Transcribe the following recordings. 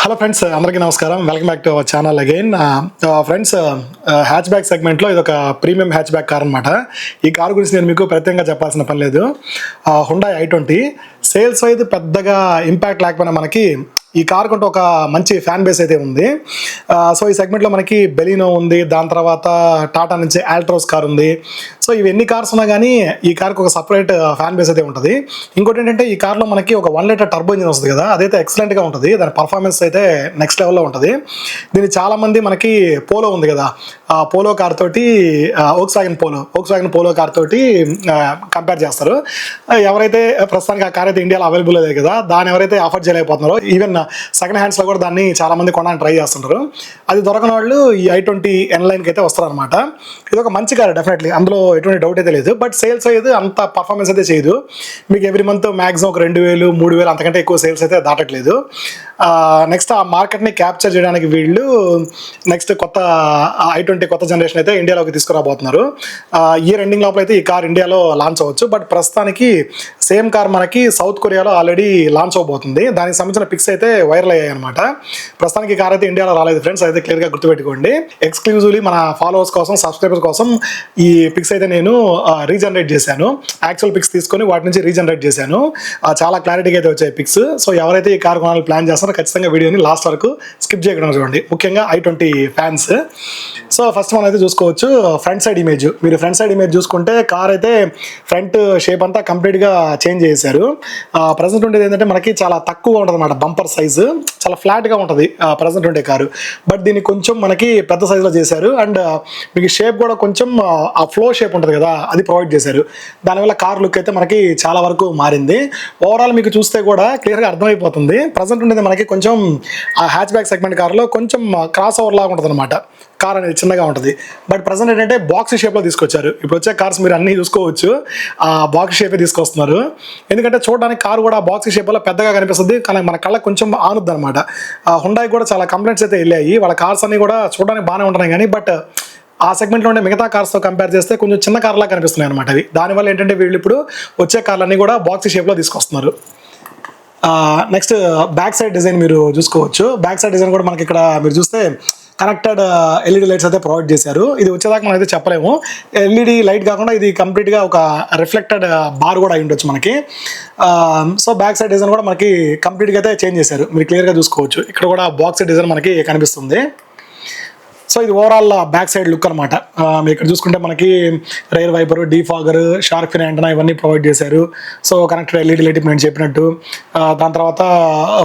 Hello friends, అందరికీ నమస్కారం. Welcome back to our channel again. Friends, hatch back సెగ్మెంట్లో ఇది ఒక ప్రీమియం హ్యాచ్ బ్యాక్ కార్ అనమాట. ఈ కార్ గురించి నేను మీకు ప్రత్యేకంగా చెప్పాల్సిన పని లేదు. హుండాయ్ i20 సేల్స్ అయితే పెద్దగా ఇంపాక్ట్ లేకపోయినా మనకి ఈ కార్ కొంటే ఒక మంచి ఫ్యాన్ బేస్ అయితే ఉంది. సో ఈ సెగ్మెంట్లో మనకి బెలినో ఉంది, దాని తర్వాత టాటా నుంచి ఆల్ట్రోస్ కార్ ఉంది. సో ఇవి ఎన్ని కార్స్ ఉన్నా కానీ ఈ కార్కి ఒక సపరేట్ ఫ్యాన్ బేస్ అయితే ఉంటుంది. ఇంకోటి ఏంటంటే ఈ కార్లో మనకి ఒక 1 లీటర్ టర్బో ఇంజిన్ వస్తుంది కదా, అదైతే ఎక్సలెంట్గా ఉంటుంది. దాని పర్ఫార్మెన్స్ అయితే నెక్స్ట్ లెవెల్లో ఉంటుంది. దీన్ని చాలామంది మనకి పోలో ఉంది కదా, పోలో కార్ తోటి ఓక్స్వాగన్ పోలో కార్ తోటి కంపేర్ చేస్తారు. ఎవరైతే ప్రస్తుతానికి ఆ కార్ అయితే ఇండియాలో అవైలబుల్ లేదు కదా, దాన్ని ఎవరైతే ఆఫర్ చేయలేకపోతున్నారో, ఈవెన్ సెకండ్ హ్యాండ్స్లో కూడా దాన్ని చాలామంది కొనడానికి ట్రై చేస్తుంటారు. అది దొరకని వాళ్ళు ఈ i20 N-Lineకి అయితే వస్తారనమాట. ఇది ఒక మంచి కార్ డెఫినెట్లీ, అందులో ఎటువంటి డౌట్ అయితే లేదు. బట్ సేల్స్ అయితే అంత పర్ఫార్మెన్స్ అయితే చేయదు. మీకు ఎవ్రీ మంత్ మ్యాక్సిమం ఒక 2000, 3000 అంతకంటే ఎక్కువ సేల్స్ అయితే దాటట్లేదు. నెక్స్ట్ ఆ మార్కెట్ని క్యాప్చర్ చేయడానికి వీళ్ళు నెక్స్ట్ కొత్త i20 కొత్త జనరేషన్ అయితే ఇండియాలోకి తీసుకురాబోతున్నారు. ఇయర్ ఎండింగ్ లోపల అయితే ఈ కార్ ఇండియాలో లాంచ్ అవ్వచ్చు. బట్ ప్రస్తుతానికి సేమ్ కార్ మనకి సౌత్ కొరియాలో ఆల్రెడీ లాంచ్ అవబోతుంది. దానికి సంబంధించిన పిక్స్ అయితే వైరల్ అయ్యాయి అనమాట. ప్రస్తుతానికి ఈ కార్ అయితే ఇండియాలో రాలేదు ఫ్రెండ్స్, అయితే క్లియర్గా గుర్తుపెట్టుకోండి. ఎక్స్క్లూజివ్లీ మన ఫాలోవర్స్ కోసం, సబ్స్క్రైబర్స్ కోసం ఈ పిక్స్ అయితే నేను రీజనరేట్ చేశాను. యాక్చువల్ పిక్స్ తీసుకొని వాటి నుంచి రీజనరేట్ చేశాను. చాలా క్లారిటీగా అయితే వచ్చాయి పిక్స్. సో ఎవరైతే ఈ కార్ కొనాలని ప్లాన్ చేస్తారో ఖచ్చితంగా వీడియోని లాస్ట్ వరకు స్కిప్ చేయకుండా చూడండి, ముఖ్యంగా i20 ఫ్యాన్స్. సో ఫస్ట్ మనం అయితే చూసుకోవచ్చు ఫ్రంట్ సైడ్ ఇమేజ్. మీరు ఫ్రంట్ సైడ్ ఇమేజ్ చూసుకుంటే కార్ అయితే ఫ్రంట్ షేప్ అంతా కంప్లీట్గా చేంజ్ చేశారు. ప్రజెంట్ ఉండేది ఏంటంటే మనకి చాలా తక్కువగా ఉంటుంది అన్నమాట. బంపర్ సైజు చాలా ఫ్లాట్గా ఉంటుంది ప్రజెంట్ ఉండే కారు. బట్ దీన్ని కొంచెం మనకి పెద్ద సైజులో చేశారు. అండ్ మీకు షేప్ కూడా కొంచెం ఆ ఫ్లో షేప్ ఉంటుంది కదా, అది ప్రొవైడ్ చేశారు. దానివల్ల కార్ లుక్ అయితే మనకి చాలా వరకు మారింది. ఓవరాల్ మీకు చూస్తే కూడా క్లియర్గా అర్థమైపోతుంది. ప్రజెంట్ ఉండేది మనకి కొంచెం ఆ హ్యాచ్ బ్యాక్ సెగ్మెంట్ కార్లో కొంచెం క్రాస్ ఓవర్ లాగా ఉంటుంది అనమాట. కార్ అనేది చిన్నగా ఉంటుంది. బట్ ప్రజెంట్ ఏంటంటే బాక్స్ షేప్లో తీసుకొచ్చారు. ఇప్పుడు వచ్చే కార్స్ మీరు అన్నీ చూసుకోవచ్చు, ఆ బాక్స్ షేపే తీసుకొస్తున్నారు. ఎందుకంటే చూడడానికి కారు కూడా బాక్స్ షేప్లో పెద్దగా కనిపిస్తుంది, కానీ మన కళ్ళకి కొంచెం ఆనుద్ది అనమాట. హుండాయ్ కూడా చాలా కంప్లైంట్స్ అయితే వెళ్ళాయి. వాళ్ళ కార్స్ అన్నీ కూడా చూడడానికి బాగానే ఉంటున్నాయి కానీ బట్ ఆ సెగ్మెంట్లో ఉండే మిగతా కార్స్తో కంపేర్ చేస్తే కొంచెం చిన్న కార్లా కనిపిస్తున్నాయి అనమాట అవి. దానివల్ల ఏంటంటే వీళ్ళు ఇప్పుడు వచ్చే కార్లన్నీ కూడా బాక్స్ షేప్లో తీసుకొస్తున్నారు. నెక్స్ట్ బ్యాక్ సైడ్ డిజైన్ మీరు చూసుకోవచ్చు. బ్యాక్ సైడ్ డిజైన్ కూడా మనకి ఇక్కడ మీరు చూస్తే కనెక్టెడ్ ఎల్ఈడి లైట్స్ అయితే ప్రొవైడ్ చేశారు. ఇది వచ్చేదాకా మనం అయితే చెప్పలేము. ఎల్ఈడి లైట్ కాకుండా ఇది కంప్లీట్గా ఒక రిఫ్లెక్టెడ్ బార్ కూడా అయి ఉండొచ్చు మనకి. సో బ్యాక్ సైడ్ డిజైన్ కూడా మనకి కంప్లీట్గా అయితే చేంజ్ చేశారు. మీరు క్లియర్గా చూసుకోవచ్చు. ఇక్కడ కూడా బాక్స్ డిజైన్ మనకి కనిపిస్తుంది. సో ఇది ఓవరాల్ బ్యాక్ సైడ్ లుక్ అనమాట. మీరు ఇక్కడ చూసుకుంటే మనకి rear wiper, defogger, shark fin antenna ఇవన్నీ ప్రొవైడ్ చేశారు. సో కనెక్టెడ్ ఎల్ఈడి లైట్ నేను చెప్పినట్టు. దాని తర్వాత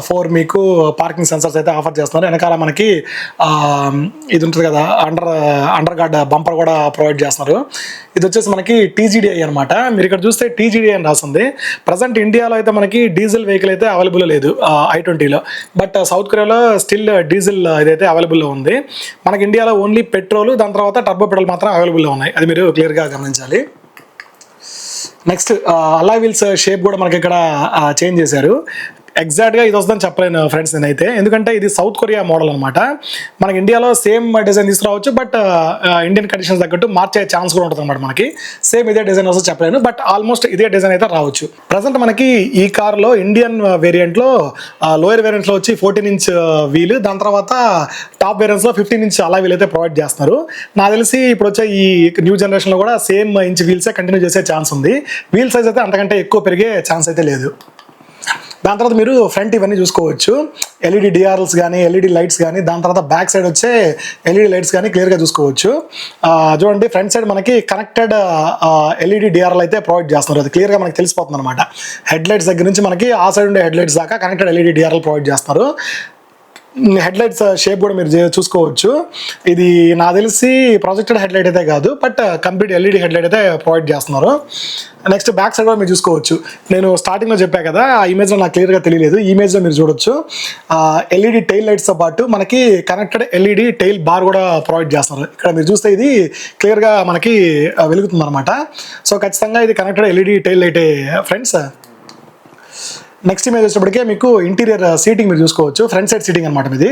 4 మీకు పార్కింగ్ సెన్సర్స్ అయితే ఆఫర్ చేస్తున్నారు. వెనకాల మనకి ఇది ఉంటుంది కదా, అండర్ గార్డ్ బంపర్ కూడా ప్రొవైడ్ చేస్తున్నారు. ఇది వచ్చేసి మనకి TGDI అనమాట. మీరు ఇక్కడ చూస్తే TGDI అని రాస్తుంది. ప్రజెంట్ ఇండియాలో అయితే మనకి డీజిల్ వెహికల్ అయితే అవైలబుల్ లేదు i20లో. బట్ సౌత్ కొరియాలో స్టిల్ డీజిల్ ఇదైతే అవైలబుల్లో ఉంది. మనకి ఇండియాలో ఓన్లీ పెట్రోల్, దాని తర్వాత టర్బో పెట్రోల్ మాత్రం అవైలబుల్లో ఉన్నాయి. అది మీరు క్లియర్గా గమనించాలి. నెక్స్ట్ అలాయ్ వీల్స్ షేప్ కూడా మనకి ఇక్కడ చేంజ్ చేశారు. ఎగ్జాక్ట్గా ఇది వస్తుందని చెప్పలేను ఫ్రెండ్స్ నేనైతే, ఎందుకంటే ఇది సౌత్ కొరియా మోడల్ అనమాట. మనకి ఇండియాలో సేమ్ డిజైన్ తీసుకురావచ్చు, బట్ ఇండియన్ కండిషన్స్ తగ్గట్టు మార్చే ఛాన్స్ కూడా ఉంటుంది అనమాట. మనకి సేమ్ ఇదే డిజైన్ వస్తే చెప్పలేను, బట్ ఆల్మోస్ట్ ఇదే డిజైన్ అయితే రావచ్చు. ప్రజెంట్ మనకి ఈ కార్లో ఇండియన్ వేరియంట్లో లోయర్ వేరియంట్లో వచ్చి 14 ఇంచ్ వీల్, దాని తర్వాత టాప్ వేరియంట్స్లో 15 ఇంచ్ అలా వీల్ అయితే ప్రొవైడ్ చేస్తున్నారు. నాకు తెలిసి ఇప్పుడు వచ్చే ఈ న్యూ జనరేషన్లో కూడా సేమ్ ఇంచ్ వీల్సే కంటిన్యూ చేసే ఛాన్స్ ఉంది. వీల్ సైజ్ అయితే అంతకంటే ఎక్కువ పెరిగే ఛాన్స్ అయితే లేదు. దాని తర్వాత మీరు ఫ్రంట్ ఇవన్నీ చూసుకోవచ్చు. ఎల్ఈడి డిఆర్ఎల్స్ కానీ, ఎల్ఈడి లైట్స్ కానీ, దాని తర్వాత బ్యాక్ సైడ్ వచ్చే ఎల్ఈడి లైట్స్ కానీ క్లియర్గా చూసుకోవచ్చు. చూడండి, ఫ్రంట్ సైడ్ మనకి కనెక్టెడ్ ఎల్ఈడి డిఆర్ఎల్ అయితే ప్రొవైడ్ చేస్తున్నారు. అది క్లియర్గా మనకి తెలిసిపోతుంది అనమాట. హెడ్ లైట్స్ దగ్గర నుంచి మనకి ఆ సైడ్ ఉండే హెడ్ లైట్స్ దాకా కనెక్టెడ్ ఎల్ఈడి డిఆర్ఎల్ ప్రొవైడ్ చేస్తున్నారు. హెడ్ లైట్స్ షేప్ కూడా మీరు చూసుకోవచ్చు. ఇది నాకు తెలిసి ప్రొజెక్టెడ్ హెడ్ లైట్ అయితే కాదు, but complete LED head light అయితే ప్రొవైడ్ చేస్తున్నారు. నెక్స్ట్ బ్యాక్ సైడ్ కూడా మీరు చూసుకోవచ్చు. నేను స్టార్టింగ్లో చెప్పాను కదా, ఆ ఇమేజ్లో నాకు క్లియర్గా తెలియలేదు. ఈ ఇమేజ్లో మీరు చూడొచ్చు ఎల్ఈడి టైల్ లైట్స్తో పాటు మనకి కనెక్టెడ్ ఎల్ఈడి టైల్ బార్ కూడా ప్రొవైడ్ చేస్తున్నారు. ఇక్కడ మీరు చూస్తే ఇది క్లియర్గా మనకి వెలుగుతుంది అనమాట. సో ఖచ్చితంగా ఇది కనెక్టెడ్ ఎల్ఈడి టైల్ లైటే ఫ్రెండ్స్. నెక్స్ట్ ఇమేజ్ వచ్చేటప్పటికే మీకు ఇంటీరియర్ సీటింగ్ మీరు చూసుకోవచ్చు. ఫ్రంట్ సైడ్ సీటింగ్ అనమాట ఇది.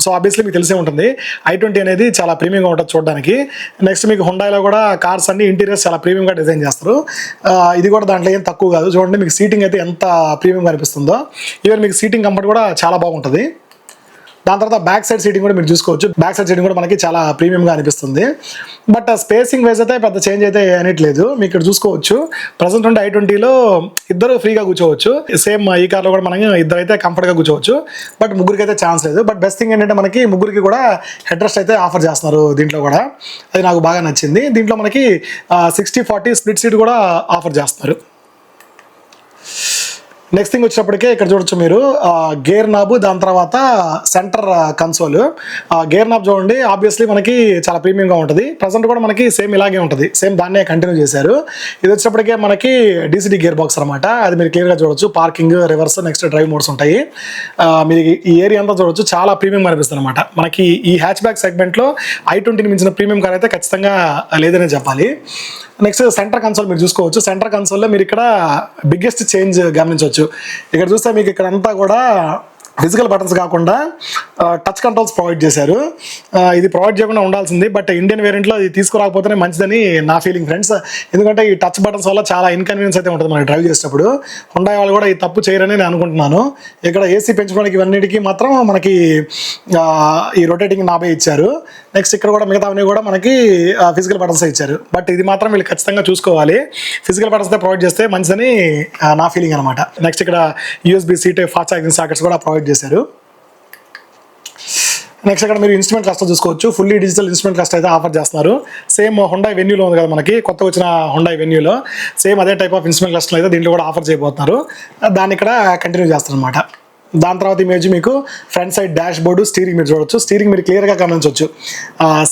సో ఆబ్వియస్లీ మీకు తెలిసే ఉంటుంది i20 అనేది చాలా ప్రీమియంగా ఉంటుంది చూడడానికి. నెక్స్ట్ మీకు హుండాయిలో కూడా కార్స్ అన్ని ఇంటీరియర్స్ చాలా ప్రీమియంగా డిజైన్ చేస్తారు. ఇది కూడా దాంట్లో ఏం తక్కువ కాదు. చూడండి మీకు సీటింగ్ అయితే ఎంత ప్రీమియంగా అనిపిస్తుందో. ఈవెన్ మీకు సీటింగ్ కంఫర్ట్ కూడా చాలా బాగుంటుంది. దాని తర్వాత బ్యాక్ సైడ్ సీటింగ్ కూడా మీరు చూసుకోవచ్చు. బ్యాక్ సైడ్ సీటింగ్ కూడా మనకి చాలా ప్రీమియంగా అనిపిస్తుంది. బట్ స్పేసింగ్ వైజ్ అయితే పెద్ద చేంజ్ అయితే అనేట్లేదు. మీకు ఇక్కడ చూసుకోవచ్చు ప్రజెంట్ ఉండే i20లో ఇద్దరు ఫ్రీగా కూర్చోవచ్చు. సేమ్ ఈ కార్లో కూడా మనం ఇద్దరు అయితే కంఫర్ట్గా కూర్చోవచ్చు. బట్ ముగ్గురికి అయితే ఛాన్స్ లేదు. బట్ బెస్ట్ థింగ్ ఏంటంటే మనకి ముగ్గురికి కూడా హెడ్ రెస్ట్ అయితే ఆఫర్ చేస్తున్నారు దీంట్లో కూడా. అది నాకు బాగా నచ్చింది. దీంట్లో మనకి 60-40 స్ప్లిట్ సీట్ కూడా ఆఫర్ చేస్తున్నారు. నెక్స్ట్ థింగ్ వచ్చేటప్పటికే ఇక్కడ చూడొచ్చు మీరు గేర్ నాబ్, దాని తర్వాత సెంటర్ కన్సోల్. గేర్ నాబ్ చూడండి, ఆబ్వియస్లీ మనకి చాలా ప్రీమియంగా ఉంటుంది. ప్రజెంట్ కూడా మనకి సేమ్ ఇలాగే ఉంటుంది, సేమ్ దాన్నే కంటిన్యూ చేశారు. ఇది వచ్చేటప్పటికే మనకి డీసీడీ గేర్ బాక్స్ అనమాట. అది మీరు క్లియర్గా చూడొచ్చు. Parking, reverse, next drive modes ఉంటాయి. మీరు ఈ ఏరియా అంతా చూడొచ్చు, చాలా ప్రీమియం అనిపిస్తుంది అనమాట. మనకి ఈ హ్యాచ్ బ్యాక్ సెగ్మెంట్లో i20ని మించిన ప్రీమియం కార్ అయితే ఖచ్చితంగా లేదనే చెప్పాలి. నెక్స్ట్ సెంటర్ కన్సోల్ మీరు చూసుకోవచ్చు. సెంటర్ కన్సోల్లో మీరు ఇక్కడ బిగ్గెస్ట్ చేంజ్ గమనించవచ్చు. ఇక్కడ చూస్తే మీకు ఇక్కడ అంతా కూడా ఫిజికల్ బటన్స్ కాకుండా టచ్ కంట్రోల్స్ ప్రొవైడ్ చేశారు. ఇది ప్రొవైడ్ చేయకుండా ఉండాల్సింది, బట్ ఇండియన్ వేరియంట్లో ఇది తీసుకురాకపోతేనే మంచిదని నా ఫీలింగ్ ఫ్రెండ్స్. ఎందుకంటే ఈ టచ్ బటన్స్ వల్ల చాలా ఇన్కన్వీనియన్స్ అయితే ఉంటుంది మనకి డ్రైవ్ చేసేటప్పుడు. హుండాయ్ వాళ్ళు కూడా ఈ తప్పు చేయరని నేను అనుకుంటున్నాను. ఇక్కడ ఏసీ పెంచుకోవడానికి ఇవన్నిటికీ మాత్రం మనకి ఈ రొటేటింగ్ నాబే ఇచ్చారు. నెక్స్ట్ ఇక్కడ కూడా మిగతావన్నీ కూడా మనకి ఫిజికల్ బటన్స్ ఇచ్చారు. బట్ ఇది మాత్రం వీళ్ళు ఖచ్చితంగా చూసుకోవాలి, ఫిజికల్ బటన్స్ ప్రొవైడ్ చేస్తే మంచిదని నా ఫీలింగ్ అనమాట. నెక్స్ట్ ఇక్కడ USB-C type fast charging sockets కూడా ప్రొవైడ్ చేశారు. నెక్స్ట్ ఇక్కడ మీరు ఇన్స్ట్రుమెంట్ క్లస్టర్ చూసుకోవచ్చు. ఫుల్లీ డిజిటల్ ఇన్స్ట్రుమెంట్ క్లస్టర్ అయితే ఆఫర్ చేస్తున్నారు. సేమ్ హుండాయ్ వెన్యూలో ఉంది కదా మనకి, కొత్త వచ్చిన హుండాయ్ వెన్యూలో సేమ్ అదే టైప్ ఆఫ్ ఇన్స్ట్రుమెంట్ క్లస్టర్ అయితే దీంట్లో కూడా ఆఫర్ చేయబోతున్నారు. దాన్ని ఇక్కడ కంటిన్యూ చేస్తారు అనమాట. దాని తర్వాత ఇమేజ్ మీకు front side dash board, steering మీరు చూడొచ్చు. స్టీరింగ్ మీరు క్లియర్గా గమనించవచ్చు,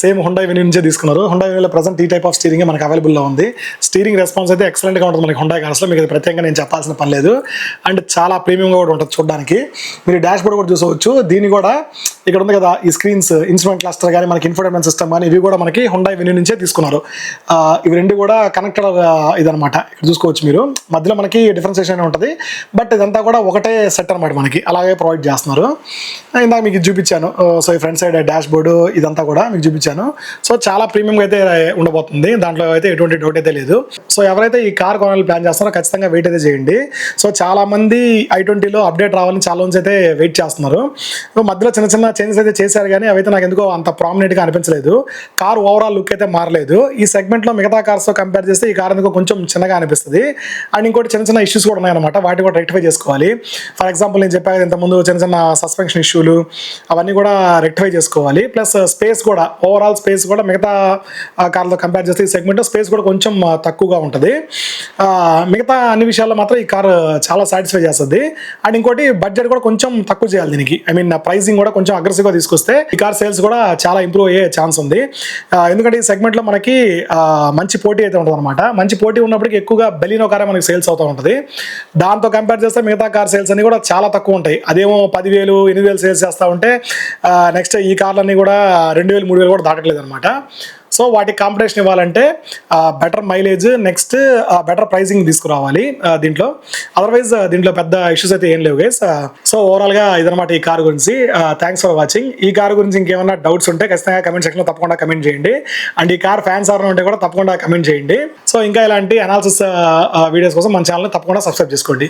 సేమ్ హుండాయ్ వెన్యూ నుంచే తీసుకున్నారు. హుండాయ్ వెన్యూలో ప్రజెంట్ ఈ టైప్ ఆఫ్ స్టీరింగ్ మనకు అవైలబుల్లో ఉంది. స్టీరింగ్ రెస్పాన్స్ అయితే ఎక్సలెంట్గా ఉంటుంది మనకి హుండాయ్ కార్స్లో. మీకు ప్రత్యేకంగా నేను చెప్పాల్సిన పని లేదు. అండ్ చాలా ప్రీమియంగా కూడా ఉంటుంది చూడడానికి. మీరు డాష్ బోర్డు కూడా చూసుకోవచ్చు. దీన్ని కూడా ఇక్కడ ఉంది కదా ఈ స్క్రీన్స్, ఇన్స్ట్రుమెంట్ క్లస్టర్ కానీ మనకి ఇన్ఫోటైన్మెంట్ సిస్టమ్ కానీ ఇవి కూడా మనకి హుండాయ్ వెన్యూ నుంచే తీసుకున్నారు. ఇవి రెండు కూడా కనెక్టెడ్ ఇదనమాట. ఇక్కడ చూసుకోవచ్చు మీరు, మధ్యలో మనకి డిఫరెన్సియేషన్ ఉంటుంది, బట్ ఇదంతా కూడా ఒకటే సెట్ అనమాట మనకి, అలాగే ప్రొవైడ్ చేస్తున్నారు. ఇందాక మీకు చూపించాను. సో ఈ ఫ్రంట్ సైడ్ డాష్ బోర్డు ఇదంతా కూడా మీకు చూపించాను. సో చాలా ప్రీమియంగా అయితే ఉండబోతుంది, దాంట్లో అయితే ఎటువంటి డౌట్ అయితే లేదు. సో ఎవరైతే ఈ కార్ కొనాలని ప్లాన్ చేస్తున్నారో ఖచ్చితంగా వెయిట్ అయితే చేయండి. సో చాలా మంది i20లో అప్డేట్ రావాలని చాలా మంది అయితే వెయిట్ చేస్తున్నారు. మధ్యలో చిన్న చిన్న చేంజెస్ అయితే చేశారు, కానీ అవైతే నాకు ఎందుకో అంత ప్రామినెంట్గా అనిపించలేదు. కార్ ఓవరాల్ లుక్ అయితే మారలేదు. ఈ సెగ్మెంట్లో మిగతా కార్స్తో కంపేర్ చేస్తే ఈ కార్ ఎందుకో కొంచెం చిన్నగా అనిపిస్తుంది. అండ్ ఇంకోటి చిన్న చిన్న ఇష్యూస్ కూడా ఉన్నాయన్నమాట, వాటి కూడా రెక్టిఫై చేసుకోవాలి. ఫర్ ఎగ్జాంపుల్ నేను చెప్పాను ఇంతకుముందు చిన్న చిన్న సస్పెన్షన్ ఇష్యూలు అవన్నీ కూడా రెక్టిఫై చేసుకోవాలి. ప్లస్ స్పేస్ కూడా, ఓవరాల్ స్పేస్ కూడా మిగతా కార్లతో కంపేర్ చేస్తే ఈ సెగ్మెంట్లో స్పేస్ కూడా కొంచెం తక్కువగా ఉంటుంది. మిగతా అన్ని విషయాల్లో మాత్రం ఈ కార్ చాలా సాటిస్ఫై చేస్తుంది. అండ్ ఇంకోటి బడ్జెట్ కూడా కొంచెం తక్కువ చేయాలి దీనికి. ఐ మీన్ ప్రైసింగ్ కూడా కొంచెం అగ్రెసివ్గా తీసుకొస్తే ఈ కార్ సేల్స్ కూడా చాలా ఇంప్రూవ్ అయ్యే ఛాన్స్ ఉంది. ఎందుకంటే ఈ సెగ్మెంట్లో మనకి మంచి పోటీ అయితే ఉంటుంది అనమాట. మంచి పోటీ ఉన్నప్పటికీ ఎక్కువగా బెలినో కారే మనకి సేల్స్ అవుతూ ఉంటుంది. దాంతో కంపేర్ చేస్తే మిగతా కార్ సేల్స్ అన్ని కూడా చాలా తక్కువ ఉంటాయి. అదేమో 10,000, 8,000 సేల్స్ చేస్తూ ఉంటే నెక్స్ట్ ఈ కార్లన్నీ కూడా 2,000, 3,000 కూడా దాటట్లేదు అనమాట. సో వాటికి కాంపిటీషన్ ఇవ్వాలంటే better mileage, next better pricing తీసుకురావాలి దీంట్లో. అదర్వైజ్ దీంట్లో పెద్ద ఇష్యూస్ అయితే ఏం లేవు గైస్. సో ఓవరాల్గా ఇదనమాట ఈ కార్ గురించి. Thanks for watching. ఈ కార్ గురించి ఇంకేమన్నా డౌట్స్ ఉంటే ఖచ్చితంగా కమెంట్ సెక్షన్లో తప్పకుండా కమెంట్ చేయండి. అండ్ ఈ కార్ ఫ్యాన్స్ ఎవరైనా ఉంటే కూడా తప్పకుండా కమెంట్ చేయండి. సో ఇంకా ఇలాంటి అనాలిసిస్ వీడియోస్ కోసం మన ఛానల్ని తప్పకుండా సబ్స్క్రైబ్ చేసుకోండి.